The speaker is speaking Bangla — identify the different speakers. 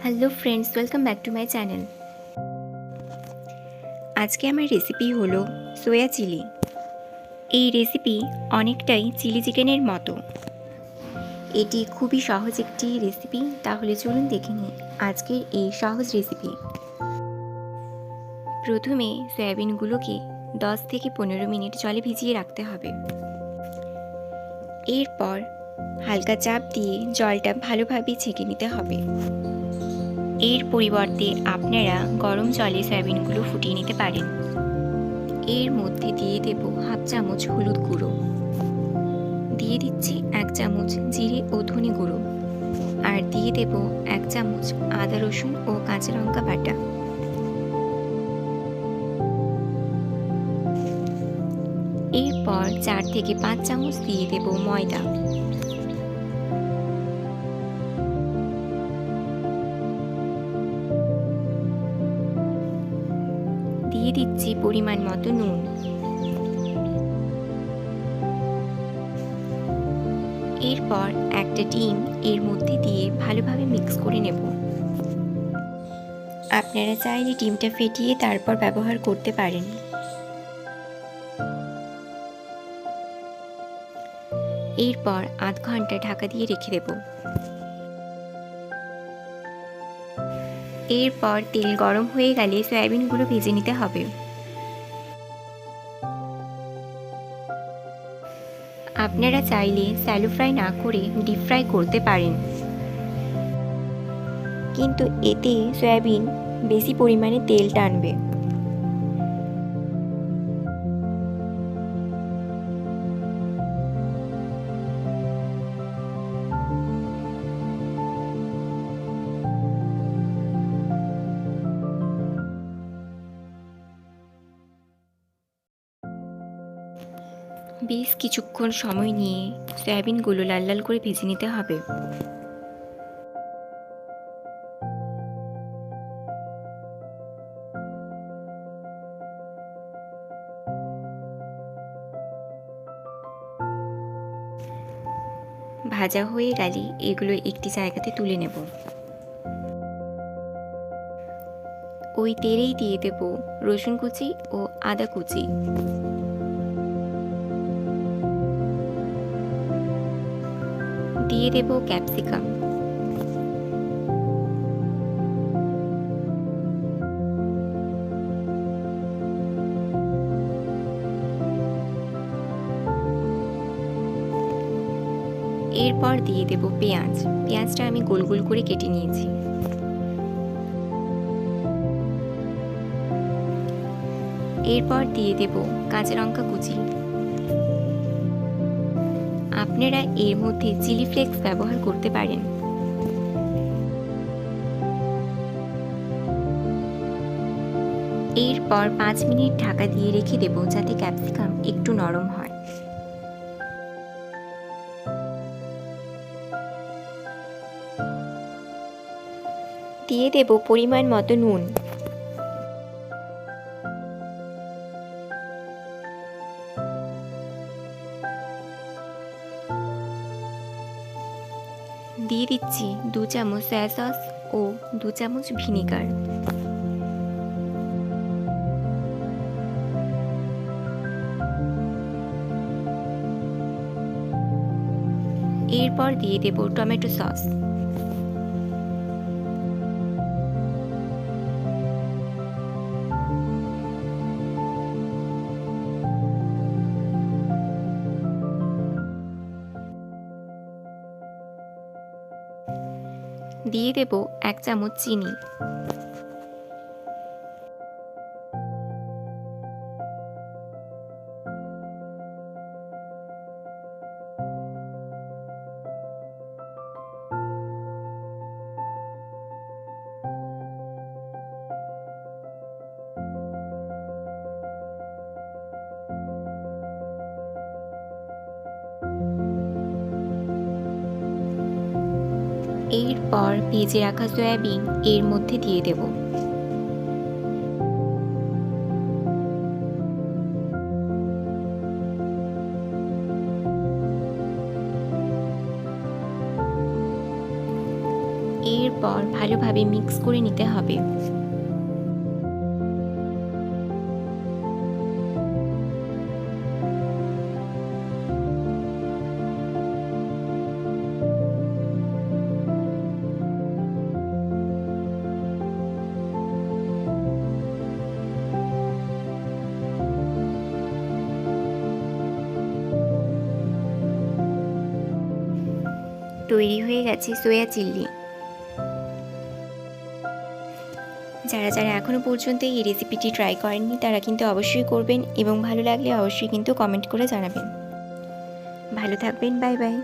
Speaker 1: Hello friends, welcome back to my channel. আজকে আমার রেসিপি হলো সোয়া চিলি। এই রেসিপি অনেকটাই চিলি চিকেনের মতো। এটি খুবই সহজ একটি রেসিপি। তাহলে চলুন দেখে নিই আজকের এই সহজ রেসিপি। প্রথমে সয়াবিনগুলোকে 10 থেকে 15 মিনিট জলে ভিজিয়ে রাখতে হবে। এরপর হালকা চাপ দিয়ে জলটা ভালোভাবে ছেঁকে নিতে হবে। এর পরিবর্তে আপনারা গরম জলে সয়াবিনগুলো ফুটিয়ে নিতে পারেন। এর মধ্যে দিয়ে দেব হাফ চামচ হলুদ গুঁড়ো, দিয়ে দিচ্ছি 1 চামচ জিরে ও ধনে গুঁড়ো, আর দিয়ে দেব 1 চামচ আদা রসুন ও কাঁচা লঙ্কা বাটা। এরপর 4 থেকে 5 চামচ দিয়ে দেব ময়দা। দিয়ে দিচ্ছি পরিমাণ মতো নুন। এরপর একটা ডিম এর মধ্যে দিয়ে ভালোভাবে মিক্স করে নেব। আপনারা চাইলে ডিমটা ফেটিয়ে তারপর ব্যবহার করতে পারেন। এরপর আধ ঘন্টা ঢাকা দিয়ে রেখে দেব। এরপর তেল গরম হয়ে গেলে সয়াবিনগুলো ভেজে নিতে হবে। আপনারা চাইলে শ্যালো ফ্রাই না করে ডিপ ফ্রাই করতে পারেন, কিন্তু এতে সয়াবিন বেশি পরিমাণে তেল টানবে। বেশ কিছুক্ষণ সময় নিয়ে সয়াবিনগুলো লাল লাল করে ভেজে নিতে হবে। ভাজা হয়ে গেলে এগুলো একটি জায়গাতে তুলে নেব। ওই তেলেই দিয়ে দেব রসুন কুচি ও আদা কুচি। দিয়ে দেব ক্যাপসিকাম। এরপর দিয়ে দেব পেঁয়াজ। পেঁয়াজটা আমি গোল গোল করে কেটে নিয়েছি। এরপর দিয়ে দেব কাঁচা লঙ্কা কুচি। আপনারা এর মধ্যে চিলি ফ্লেক্স ব্যবহার করতে পারেন। এরপর 5 মিনিট ঢাকা দিয়ে রেখে দেব যাতে ক্যাপসিকাম একটু নরম হয়। দিয়ে দেব পরিমাণ মতো নুন। দিয়ে দিচ্ছি 2 চামচ সয়া সস ও 2 চামচ ভিনেগার। এরপর দিয়ে দেব টমেটো সস। দিয়ে দেব 1 চামচ চিনি। এরপর ভেজে রাখা সয়াবিন এর মধ্যে দিয়ে দেব। এরপর এরপর ভালোভাবে মিক্স করে নিতে হবে। তৈরি হয়ে গেছে সোয়া চিল্লি। যারা যারা এখনও পর্যন্ত এই রেসিপিটি ট্রাই করেননি তারা কিন্তু অবশ্যই করবেন এবং ভালো লাগলে অবশ্যই কিন্তু কমেন্ট করে জানাবেন। ভালো থাকবেন, বাই বাই।